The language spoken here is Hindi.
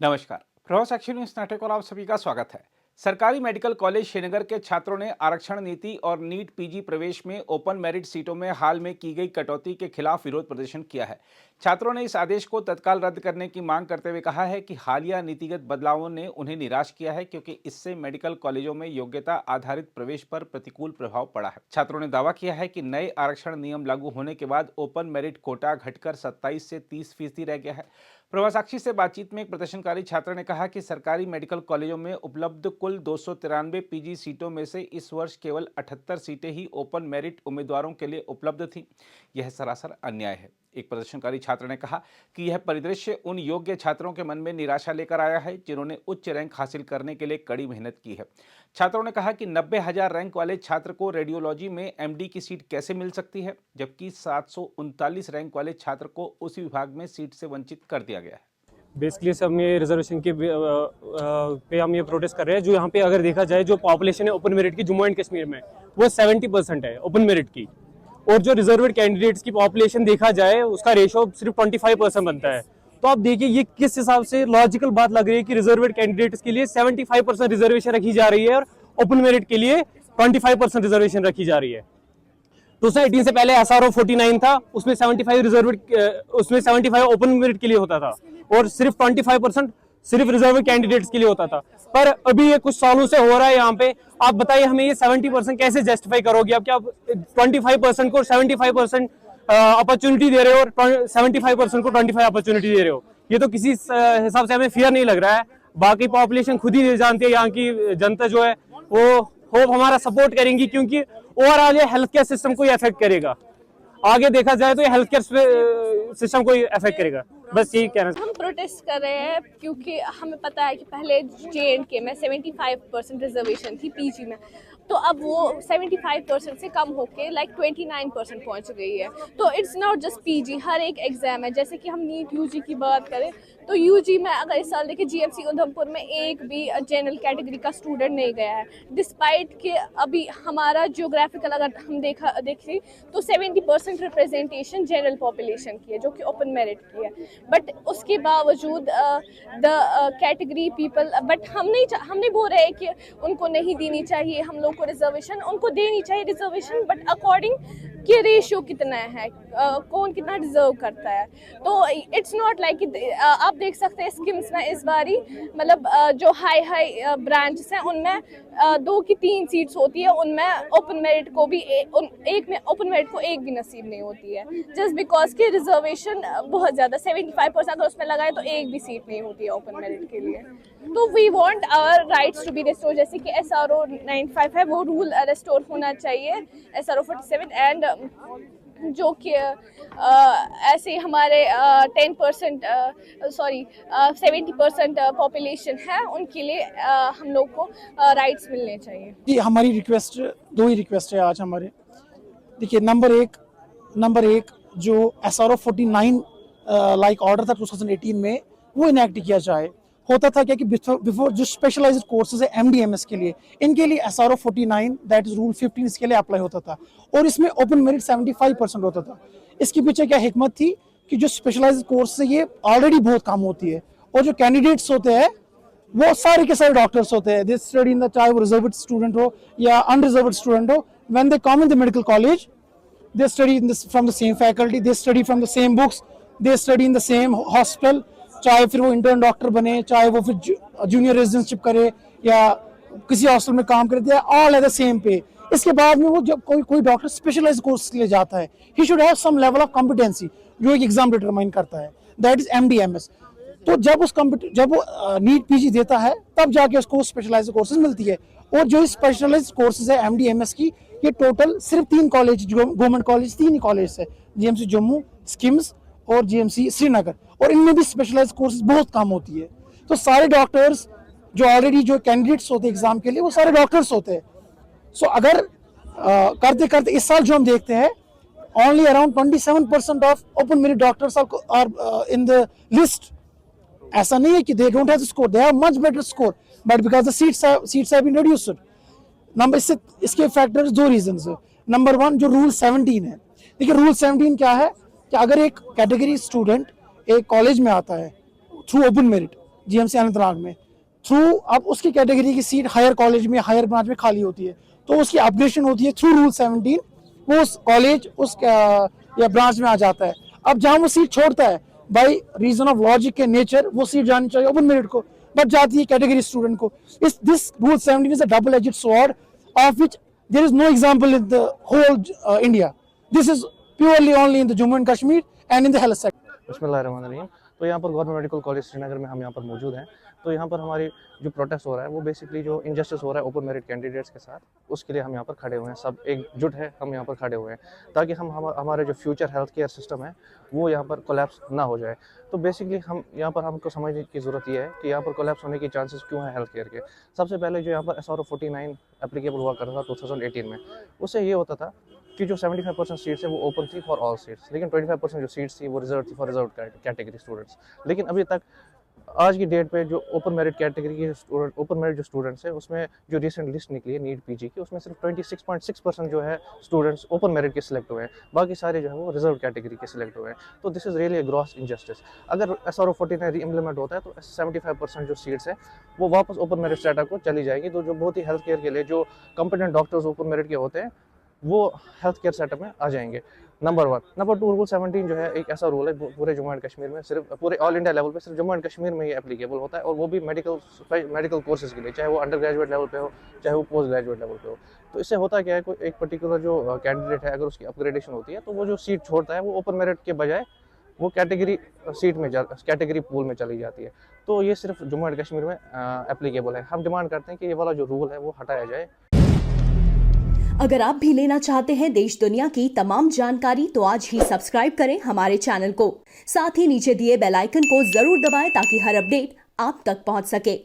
नमस्कार। प्रवास एक्शन न्यूज नाटक और आप सभी का स्वागत है। सरकारी मेडिकल कॉलेज श्रीनगर के छात्रों ने आरक्षण नीति और नीट पीजी प्रवेश में ओपन मेरिट सीटों में हाल में की गई कटौती के खिलाफ विरोध प्रदर्शन किया है। छात्रों ने इस आदेश को तत्काल रद्द करने की मांग करते हुए कहा है कि हालिया नीतिगत बदलावों ने उन्हें निराश किया है, क्योंकि इससे मेडिकल कॉलेजों में योग्यता आधारित प्रवेश पर प्रतिकूल प्रभाव पड़ा है। छात्रों ने दावा किया है कि नए आरक्षण नियम लागू होने के बाद ओपन मेरिट कोटा घटकर 27 से 30% रह गया है। प्रवासाक्षी से बातचीत में एक प्रदर्शनकारी छात्र ने कहा कि सरकारी मेडिकल कॉलेजों में उपलब्ध कुल 293 पीजी सीटों में से इस वर्ष केवल 78 सीटें ही ओपन मेरिट उम्मीदवारों के लिए उपलब्ध थीं। यह सरासर अन्याय है। एक प्रदर्शनकारी छात्र ने कहा कि यह परिदृश्य उन योग्य छात्रों के मन में निराशा लेकर आया है जिन्होंने उच्च रैंक हासिल करने के लिए कड़ी मेहनत की है। छात्रों ने कहा कि 90,000 रैंक वाले छात्र को रेडियोलॉजी में एमडी की सीट कैसे मिल सकती है, जबकि 739 रैंक वाले छात्र को उसी विभाग में सीट से वंचित कर दिया गया है। बेसिकली सब ये रिजर्वेशन के पे हम ये प्रोटेस्ट कर रहे हैं। जो यहाँ पे अगर देखा जाए, जो पॉपुलेशन है ओपन मेरिट की जम्मू एंड कश्मीर में, वो 70% है ओपन मेरिट की, और जो रिजर्वेड कैंडिडेट्स की पॉपुलेशन देखा जाए उसका रेशो सिर्फ 25% बनता है। तो आप देखिए ये किस हिसाब से लॉजिकल बात लग रही है कि रिजर्वेड कैंडिडेट्स के लिए 75% रिजर्वेशन रखी जा रही है और ओपन मेरिट के लिए 25% रिजर्वेशन रखी जा रही है। 2018 से पहले SRO 49 था, उसमें 75 रिजर्वेड, उसमें 75 ओपन मेरिट के लिए होता था और सिर्फ 25% सिर्फ रिजर्व कैंडिडेट्स के लिए होता था। पर अभी ये कुछ सालों से हो रहा है यहाँ पे। आप बताइए हमें ये 70% कैसे जस्टिफाई करोगे? आप क्या 25% को 75% अपॉर्चुनिटी दे रहे हो और 75% को 25 अपॉर्चुनिटी दे रहे हो? ये तो किसी हिसाब से हमें फेयर नहीं लग रहा है। बाकी पॉपुलेशन खुद ही जानती है, यहाँ की जनता जो है वो होप हमारा सपोर्ट करेंगी, क्योंकि ओवरऑल ये हेल्थ केयर सिस्टम को अफेक्ट करेगा। आगे देखा जाए तो ये हेल्थ केयर सिस्टम को अफेक्ट करेगा। बस यही कहना। हम प्रोटेस्ट कर रहे हैं क्योंकि हमें पता है कि पहले JNK में 75% रिजर्वेशन थी पीजी में, तो अब वो 75% से कम होके 29% पहुंच गई है। तो इट्स नॉट जस्ट पीजी, हर एक एग्जाम है। जैसे कि हम नीट यूजी की बात करें तो यूजी में अगर इस साल देखिए GMC उधमपुर में एक भी जनरल कैटेगरी का स्टूडेंट नहीं गया है, डिस्पाइट कि अभी हमारा जियोग्राफिकल अगर हम देखें तो 70% रिप्रेजेंटेशन जनरल पॉपुलेशन की है, जो कि ओपन मेरिट की है। बट उसके बावजूद द कैटेगरी पीपल, बट हम नहीं बोल रहे कि उनको नहीं देनी चाहिए हम लोग को रिजर्वेशन, उनको देनी चाहिए रिजर्वेशन, बट अकॉर्डिंग कि रेशियो कितना है, कौन कितना डिजर्व करता है। तो इट्स नॉट लाइक आप देख सकते हैं स्कीम्स में इस बारी मतलब जो हाई ब्रांचेस हैं उनमें 2 की 3 सीट्स होती है, उनमें ओपन मेरिट को भी एक में ओपन मेरिट को एक भी नसीब नहीं होती है, जस्ट बिकॉज कि रिजर्वेशन बहुत ज़्यादा 75% अगर उसमें लगाए तो एक भी सीट नहीं होती है ओपन मेरिट के लिए। तो we want our rights to be restore, जैसे कि SRO 95 है वो रूल रिस्टोर होना चाहिए, SRO 47, एंड जो कि ऐसे हमारे 70% पॉपुलेशन है उनके लिए हम लोग को राइट्स मिलने चाहिए। जी हमारी रिक्वेस्ट, 2 ही रिक्वेस्ट है आज हमारे। देखिए नंबर एक जो SRO 49 लाइक ऑर्डर था 2018 में, वो इनएक्ट किया जाए। होता था क्या कि बिफोर जो स्पेशलाइज्ड कोर्सेज है MD-MS के लिए, इनके लिए SRO 49 दैट इज रूल 15 इसके लिए अप्लाई होता था, और इसमें ओपन मेरिट 75% होता था। इसके पीछे क्या हिकमत थी कि जो स्पेशलाइज्ड कोर्स है ये ऑलरेडी बहुत कम होती है, और जो कैंडिडेट्स होते हैं वो सारे के सारे डॉक्टर्स होते हैं। दे स्टडी इन द, चाहे वो रिजर्व्ड स्टूडेंट हो या अनरिजर्व्ड स्टूडेंट हो, when they come in the medical college they study from the same faculty, they study from the same books, they study in the same hospital, चाहे फिर वो इंटर्न डॉक्टर बने, चाहे वो फिर जूनियर रेजिडेंटशिप करे या किसी हॉस्टल में काम करे, they all at the same पे। इसके बाद में वो जब कोई डॉक्टर स्पेशलाइज्ड कोर्स के लिए जाता है, ही should have some level of competency जो एक एग्जाम डिटरमाइन करता है, दैट इज MD-MS। तो जब वो नीट पीजी देता है तब जाके उसको स्पेशलाइज्ड कोर्सेज मिलती है, और जो स्पेशलाइज्ड कोर्सेज है MD-MS की, ये टोटल सिर्फ 3 कॉलेज, गवर्नमेंट कॉलेज 3 ही कॉलेज है, GMC जम्मू, स्किम्स और GMC श्रीनगर, और इनमें भी स्पेशलाइज्ड कोर्सेज बहुत कम होती है। तो सारे डॉक्टर्स जो ऑलरेडी जो कैंडिडेट्स होते हैं एग्जाम के लिए, वो सारे डॉक्टर्स होते हैं। सो अगर करते करते इस साल जो हम देखते हैं, only around 27% of open merit doctors are in the list. ऐसा नहीं है कि they don't have the score, they have much better score, but because the seats have been reduced. इसके फैक्टर्स 2 रीजंस है। नंबर 1 जो रूल 17 है। देखिए रूल 17 क्या है कि अगर एक कैटेगरी स्टूडेंट एक कॉलेज में आता है through open merit, GMC Anantnag में, थ्रू अब उसकी कैटेगरी की सीट हायर कॉलेज में, हायर ब्रांच में खाली होती है, तो उसकी अपग्रेडेशन होती है थ्रू रूल 17, वो उस कॉलेज उस या ब्रांच में आ जाता है। अब जहाँ वो सीट छोड़ता है, बाई रीजन ऑफ लॉजिक के नेचर वो सीट जानी चाहिए ओपन मेरिट को, बट जाती है कैटेगरी स्टूडेंट को। इस this rule 17 is a double edged sword of which there is no example in the whole India. This is purely only in the Jammu and Kashmir and in the health sector. बिस्मिल्लाहिर्रहमानिर्रहीम। तो यहाँ पर गवर्नमेंट मेडिकल कॉलेज श्रीनगर में हम यहाँ पर मौजूद हैं। तो यहाँ पर हमारी जो प्रोटेस्ट हो रहा है वो बेसिकली जो इनजस्टिस हो रहा है ओपन मेरिट कैंडिडेट्स के साथ, उसके लिए हम यहाँ पर खड़े हुए हैं। सब एकजुट है, हम यहाँ पर खड़े हुए हैं ताकि हमारे जो फ्यूचर हेल्थ केयर सिस्टम है वो यहाँ पर कोलैप्स ना हो जाए। तो बेसिकली हम यहाँ पर हमको समझने की ज़रूरत ये है कि यहाँ पर कोलैप्स होने की चांसेस क्यों हैं हेल्थ केयर के। सबसे पहले जो यहाँ पर SRO 49 एप्लीकेबल हुआ करता था 2018 में, उससे ये होता था कि जो 75% सीट्स है वो ओपन थी फॉर ऑल सीट्स, लेकिन 25% जो सीट्स थी वो रिजर्व थी फॉर रिजर्व कैटेगरी स्टूडेंट्स। लेकिन अभी तक आज की डेट पे जो ओपन मेरिट कैटेगरी के ओपन मेरिट जो स्टूडेंट्स है उसमें जो रिसेंट लिस्ट निकली है नीट पीजी की, उसमें सिर्फ 26.6% जो है स्टूडेंट्स ओपन मेरिट के सिलेक्ट हुए हैं, बाकी सारे जो है वो रिजर्व कैटेगरी के सिलेक्ट हुए हैं। तो this is really a gross injustice. अगर SRO 49 री इम्प्लीमेंट होता है तो 75% जो सीट्स है वो वापस ओपन मेरिट स्टेटस को चली जाएंगी। तो जो बहुत ही हेल्थ केयर के लिए जो कॉम्पिटेंट डॉक्टर्स ओपन मेरिट के होते हैं वो हेल्थ केयर सेटअप में आ जाएंगे। नंबर 1। नंबर 2, रूल 17 जो है एक ऐसा रूल है पूरे जम्मू एंड कश्मीर में, सिर्फ पूरे ऑल इंडिया लेवल पे सिर्फ जम्मू एंड कश्मीर में ये एप्लीकेबल होता है, और वो भी मेडिकल कोर्सेज के लिए, चाहे वो अंडर ग्रेजुएट लेवल पे हो चाहे वो पोस्ट ग्रेजुएट लेवल पे हो। तो इससे होता क्या है, कोई एक पर्टिकुलर जो कैंडिडेट है अगर उसकी अपग्रेडेशन होती है तो वो जो सीट छोड़ता है वो ओपन मेरिट के बजाय वो कैटेगरी सीट में कैटेगरी पूल में चली जाती है। तो ये सिर्फ जम्मू एंड कश्मीर में एप्लीकेबल है। हम डिमांड करते हैं कि ये वाला जो रूल है वो हटाया जाए। अगर आप भी लेना चाहते हैं देश दुनिया की तमाम जानकारी तो आज ही सब्सक्राइब करें हमारे चैनल को। साथ ही नीचे दिए बेल आइकन को जरूर दबाएं ताकि हर अपडेट आप तक पहुंच सके।